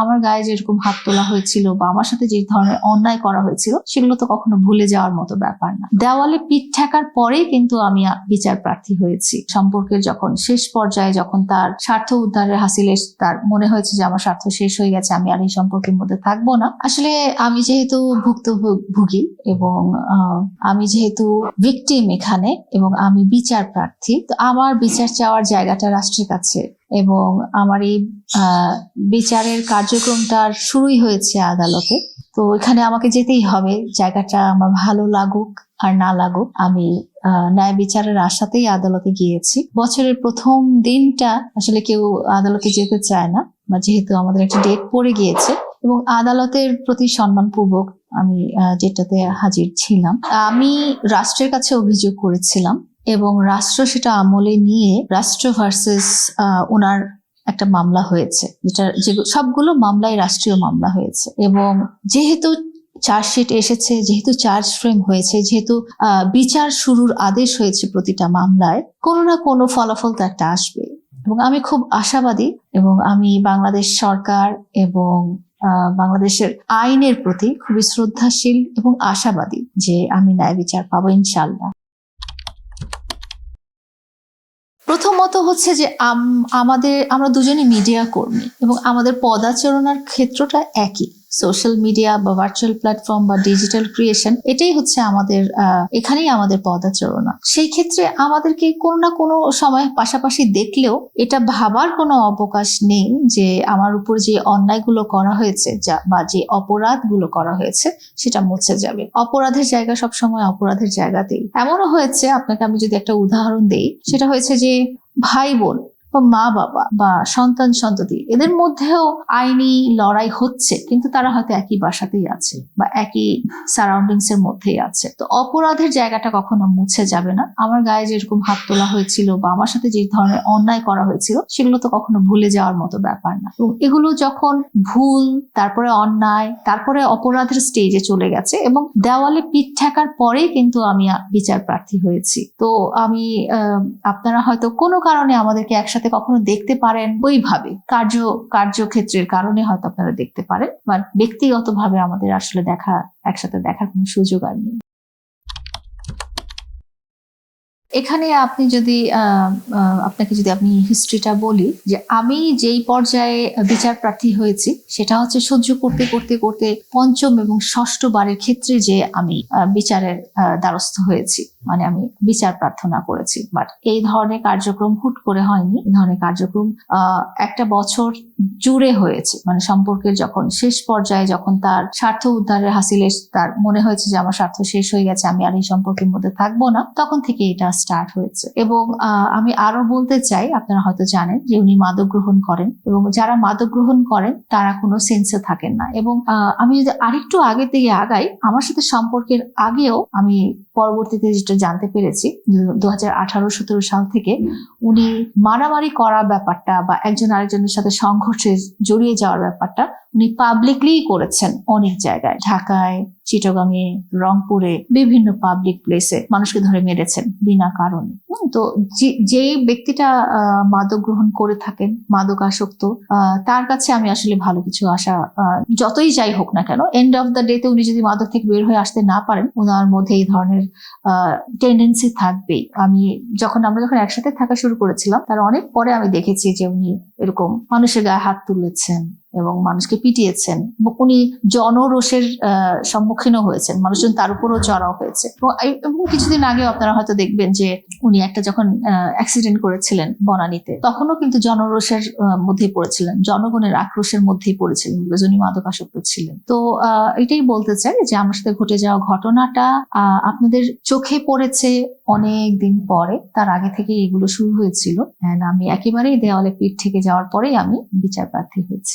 আমার গায়ে যেরকম হাত তোলা হয়েছিল বা আমার সাথে যে ধরনের অন্যায় করা হয়েছিল সেগুলো তো কখনো ভুলে যাওয়ার মতো ব্যাপার না। দেওয়ালে পিঠ ঠেকার পরেই কিন্তু আমি বিচার প্রার্থী হয়েছি। সম্পর্কের যখন শেষ পর্যায়ে যখন তার স্বার্থ উদ্ধারের হাসিলে তার মনে হয়েছে যে আমার স্বার্থ শেষ হয়ে গেছে, আমি আর এই সম্পর্কের মধ্যে থাকবো না। আসলে আমি যেহেতু ভুক্তভোগী এবং আমি যেহেতু ভিকটিম এখানে এবং আমি বিচার প্রার্থী, তো আমার বিচার চাওয়ার জায়গাটা রাষ্ট্রের কাছে এবং আমার এই বিচারের কার্যক্রমটা শুরুই হয়েছে আদালতে। তো এখানে আমাকে যেতেই হবে, জায়গাটা আমার ভালো লাগুক আর না লাগুক। আমি ন্যায় বিচারের আশাতেই আদালতে গিয়েছি। বছরের প্রথম দিনটা আসলে কেউ আদালতে যেতে চায় না, বা যেহেতু আমাদের একটা ডেট পড়ে গিয়েছে এবং আদালতের প্রতি সম্মানপূর্বক আমি যেটাতে হাজির ছিলাম। আমি রাষ্ট্রের কাছে অভিযোগ করেছিলাম এবং রাষ্ট্র সেটা আমলে নিয়ে রাষ্ট্র ভার্সেস ওনার একটা মামলা হয়েছে, যে সবগুলো মামলায় রাষ্ট্রীয় মামলা হয়েছে। এবং যেহেতু চার্জশিট এসেছে, যেহেতু চার্জ ফ্রেম হয়েছে, যেহেতু বিচার শুরুর আদেশ হয়েছে, প্রতিটা মামলায় কোনো না কোনো ফলাফল তো একটা আসবে এবং আমি খুব আশাবাদী এবং আমি বাংলাদেশ সরকার এবং বাংলাদেশের আইনের প্রতি খুবই শ্রদ্ধাশীল এবং আশাবাদী যে আমি ন্যায় বিচার পাবো ইনশাল্লাহ। প্রথমত হচ্ছে যে আমরা দুজনই মিডিয়া কর্মী এবং আমাদের পদাচরণার ক্ষেত্রটা একই। সোশ্যাল মিডিয়া বা ভার্চুয়াল প্ল্যাটফর্ম বা ডিজিটাল ক্রিয়েশন, এটাই হচ্ছে আমাদের এখানেই আমাদের পদাচরণা। সেই ক্ষেত্রে আমাদেরকে কোনো না কোনো সময় পাশাপাশি দেখলেও এটা ভাবার কোনো অবকাশ নেই যে আমার উপর যে অন্যায়গুলো করা হয়েছে বা যে অপরাধগুলো করা হয়েছে সেটা মুছে যাবে। অপরাধের জায়গা সবসময় অপরাধের জায়গাতেই। এমনও হয়েছে, আপনাকে আমি যদি একটা উদাহরণ দেই, সেটা হয়েছে যে ভাই বোন বা মা বাবা বা সন্তান সন্ততি, এদের মধ্যেও আইনি লড়াই হচ্ছে, কিন্তু তারা হয়তো একই বাসাতেই আছে বা একই সারাউন্ডিংস এর মধ্যেই আছে। তো অপরাধের জায়গাটা কখনো মুছে যাবে না। আমার গায়ে যেরকম হাত তোলা হয়েছিল বা আমার সাথে যে ধরনের অন্যায় করা হয়েছিল সেগুলো তো কখনো ভুলে যাওয়ার মতো ব্যাপার না। এবং এগুলো যখন ভুল, তারপরে অন্যায়, তারপরে অপরাধের স্টেজে চলে গেছে এবং দেওয়ালে পিঠ ঠেকার পরেই কিন্তু আমি বিচার প্রার্থী হয়েছি। তো আমি আপনারা হয়তো কোনো কারণে আমাদেরকে একসাথে কখনো দেখতে পারেন, ওইভাবে কার্যক্ষেত্রের কারণে হয়তো আপনারা দেখতে পারেন, বাট ব্যক্তিগতভাবে আমাদের আসলে একসাথে দেখার কোনো সুযোগ আর নেই। এখানে আপনি যদি আমি হিস্ট্রিটা বলি, যে আমি যেই পর্যায়ে বিচার প্রার্থী হয়েছি সেটা হচ্ছে সহ্য করতে করতে করতে পঞ্চম এবং ষষ্ঠ বারের ক্ষেত্রে যে আমি বিচারের দ্বারস্থ হয়েছি, মানে আমি বিচার প্রার্থনা করেছি। বাট এই ধরনের কার্যক্রম হুট করে হয়নি। এই ধরনের কার্যক্রম একটা বছর জুড়ে হয়েছে। মানে সম্পর্কের যখন শেষ পর্যায়ে যখন তার স্বার্থ উদ্ধারের হাসিলে তার মনে হয়েছে যে আমার স্বার্থ শেষ হয়ে গেছে, আমি আর এই সম্পর্কের মধ্যে থাকবো না, তখন থেকে এটা স্টার্ট হয়েছে। এবং আমি আরো বলতে চাই, আপনারা হয়তো জানেন যে উনি মাদক গ্রহণ করেন এবং যারা মাদক গ্রহণ করেন তারা কোনো সেন্সে থাকেন না। এবং আমি যদি আরেকটু আগে থেকে আগাই, আমার সাথে সম্পর্কের আগেও আমি পরবর্তীতে যেটা জানতে পেরেছি, 2018-17 সাল থেকে উনি মারামারি করা ব্যাপারটা বা একজন আরেকজনের সাথে সংঘর্ষে জড়িয়ে যাওয়ার ব্যাপারটা উনি পাবলিকলি করেছেন অনেক জায়গায়, ঢাকায়, চিটাগাঙে, রংপুরে, বিভিন্ন পাবলিক প্লেসে মানুষকে ধরে মেরেছেন বিনা কারণে। তো যে ব্যক্তিটা মাদক গ্রহণ করে থাকেন, মাদক আসক্ত, তার কাছে আমি আসলে ভালো কিছু আশা, যতই যাই হোক না কেন, এন্ড অফ দ্য ডেতে উনি যদি মাদক থেকে বের হয়ে আসতে না পারেন, ওনার মধ্যে এই ধরনের টেন্ডেন্সি থাকবেই। আমরা যখন একসাথে থাকা শুরু করেছিলাম, তার অনেক পরে আমি দেখেছি যে উনি এরকম মানুষের গায়ে হাত তুলেছেন এবং মানুষকে পিটিয়েছেন এবং উনি জনরোষের সম্মুখীনও হয়েছেন, মানুষজন তার উপরও চড়াও হয়েছে। এবং কিছুদিন আগেও আপনারা হয়তো দেখবেন যে উনি একটা যখন অ্যাক্সিডেন্ট করেছিলেন বনানীতে, তখনও কিন্তু জনরোষের মধ্যেই পড়েছিলেন, জনগণের আক্রোশের মধ্যেই পড়েছিলেন, বিকজ উনি মাদকাসক্ত ছিলেন। তো এটাই বলতে চাই যে আমার সাথে ঘটে যাওয়া ঘটনাটা আপনাদের চোখে পড়েছে অনেক দিন পরে, তার আগে থেকে এগুলো শুরু হয়েছিল। আমি একেবারেই দেওয়ালে পিঠ থেকে যাওয়ার পরেই আমি বিচার প্রার্থী হয়েছি।